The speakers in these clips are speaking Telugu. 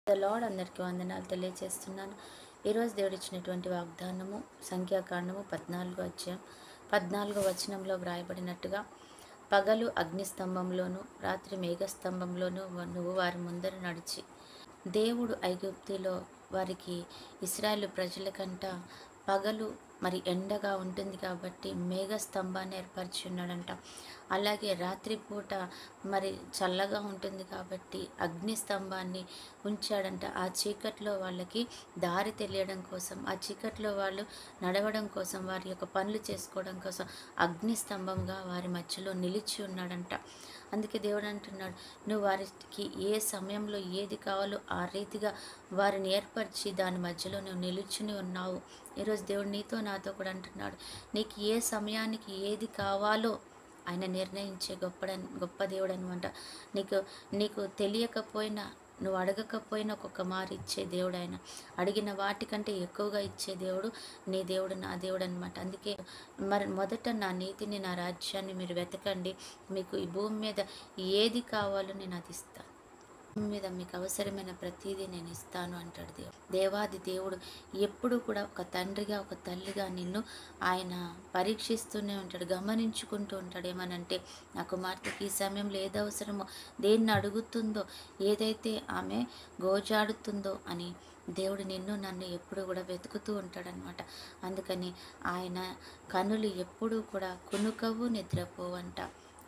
ద లార్డ్ అందరికీ వందనాలు తెలియజేస్తున్నాను. ఈరోజు దేవుడు ఇచ్చినటువంటి వాగ్దానము సంఖ్యాకాండము 14 అధ్యాయం 14 వచనంలో వ్రాయబడినట్టుగా, పగలు అగ్నిస్తంభంలోను రాత్రి మేఘస్తంభంలోను నువ్వు వారి ముందర నడిచి. దేవుడు ఐగుప్తులో వారికి ఇశ్రాయేలు ప్రజలకంట పగలు మరి ఎండగా ఉంటుంది కాబట్టి మేఘస్తంభాన్ని ఏర్పరిచి ఉన్నాడంట. అలాగే రాత్రిపూట మరి చల్లగా ఉంటుంది కాబట్టి అగ్ని స్తంభాన్ని ఉంచాడంట. ఆ చీకట్లో వాళ్ళకి దారి తెలియడం కోసం, ఆ చీకట్లో వాళ్ళు నడవడం కోసం, వారి యొక్క పనులు చేసుకోవడం కోసం అగ్ని స్తంభంగా వారి మధ్యలో నిలిచి ఉన్నాడంట. అందుకే దేవుడు అంటున్నాడు, నువ్వు వారికి ఏ సమయంలో ఏది కావాలో ఆ రీతిగా వారిని ఏర్పరిచి దాని మధ్యలో నువ్వు నిలుచుని ఉన్నావు. ఈరోజు దేవుడు నీతో నాతో కూడా అంటున్నాడు, నీకు ఏ సమయానికి ఏది కావాలో ఆయన నిర్ణయించే గొప్ప దేవుడు అనమాట. నీకు నీకు తెలియకపోయినా, నువ్వు అడగకపోయినా ఒక్కొక్క మారు ఇచ్చే దేవుడు ఆయన. అడిగిన వాటికంటే ఎక్కువగా ఇచ్చే దేవుడు నీ దేవుడు, నా దేవుడు అనమాట. అందుకే మరి మొదట నా నీతిని, నా రాజ్యాన్ని మీరు వెతకండి, మీకు ఈ భూమి మీద ఏది కావాలో నేను అది ఇస్తాను. మీద మీకు అవసరమైన ప్రతిదీ నేను ఇస్తాను అంటాడు దేవుడు. దేవాది దేవుడు ఎప్పుడు కూడా ఒక తండ్రిగా, ఒక తల్లిగా నిన్ను ఆయన పరీక్షిస్తూనే ఉంటాడు, గమనించుకుంటూ ఉంటాడు. ఏమనంటే, నా కుమార్తెకి ఈ సమయంలో ఏది అవసరమో, దేన్ని అడుగుతుందో, ఏదైతే ఆమె గోజాడుతుందో అని దేవుడు నిన్ను నన్ను ఎప్పుడు కూడా వెతుకుతూ ఉంటాడనమాట. అందుకని ఆయన కనులు ఎప్పుడూ కూడా కునుకవు నిద్రపోవంట.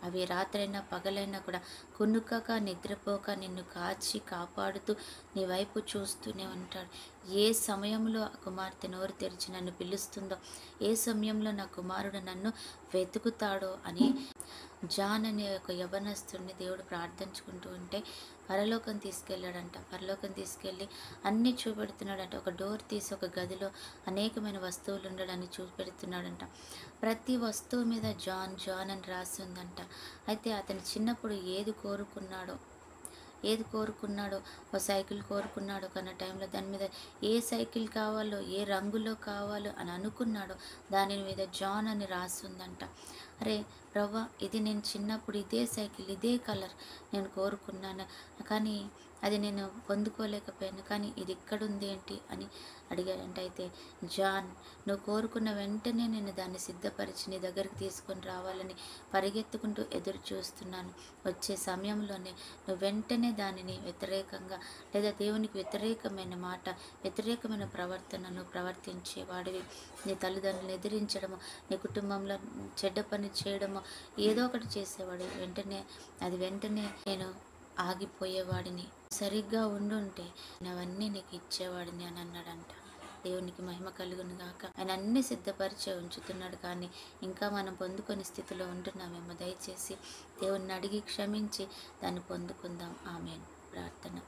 అవి రాత్రైనా పగలైనా కూడా కునుకక నిద్రపోక నిన్ను కాచి కాపాడుతూ నీ వైపు చూస్తూనే ఉంటాడు. ఏ సమయంలో ఆ కుమార్తె నోరు తెరిచి నన్ను పిలుస్తుందో, ఏ సమయంలో నా కుమారుడు నన్ను వెతుకుతాడో అని జాన్ అనే ఒక యవనస్తుడిని దేవుడు ప్రార్థించుకుంటూ ఉంటే పరలోకం తీసుకెళ్ళాడంట. పరలోకం తీసుకెళ్ళి అన్నీ చూపెడుతున్నాడంట. ఒక డోర్ తీసి ఒక గదిలో అనేకమైన వస్తువులు ఉండడాన్ని చూపెడుతున్నాడంట. ప్రతి వస్తువు మీద జాన్ జాన్ అని రాసి ఉందంట. అయితే అతను చిన్నప్పుడు ఏది కోరుకున్నాడో, ఓ సైకిల్ కోరుకున్నాడో కొన్న టైంలో దాని మీద ఏ సైకిల్ కావాలో, ఏ రంగులో కావాలో అని అనుకున్నాడో దాని మీద జాన్ అని రాస్తుందంట. అరే ప్రవ్వా, ఇది నేను చిన్నప్పుడు ఇదే సైకిల్, ఇదే కలర్ నేను కోరుకున్నాను, కానీ అది నేను పొందుకోలేకపోయాను, కానీ ఇది ఇక్కడుంది ఏంటి అని అడిగాడంట. అయితే జాన్, నువ్వు కోరుకున్న వెంటనే నేను దాన్ని సిద్ధపరిచి నీ దగ్గరికి తీసుకొని రావాలని పరిగెత్తుకుంటూ ఎదురు చూస్తున్నాను. వచ్చే సమయంలోనే నువ్వు వెంటనే దానిని వ్యతిరేకంగా లేదా దేవునికి వ్యతిరేకమైన మాట, వ్యతిరేకమైన ప్రవర్తనను ప్రవర్తించేవాడివి. నీ తల్లిదండ్రులను ఎదిరించడము, నీ కుటుంబంలో చెడ్డ పని చేయడము, ఏదో ఒకటి చేసేవాడు. వెంటనే నేను ఆగిపోయేవాడిని. సరిగ్గా ఉండుంటే అవన్నీ నీకు ఇచ్చేవాడిని అని అన్నాడంట. దేవునికి మహిమ కలుగును గాక. ఆయన అన్ని సిద్ధపరిచే ఉంచుతున్నాడు, కానీ ఇంకా మనం పొందుకొని స్థితిలో ఉంటున్నామేమో. దయచేసి దేవుణ్ణి అడిగి క్షమించి దాన్ని పొందుకుందాం. ఆమేన్. ప్రార్థన.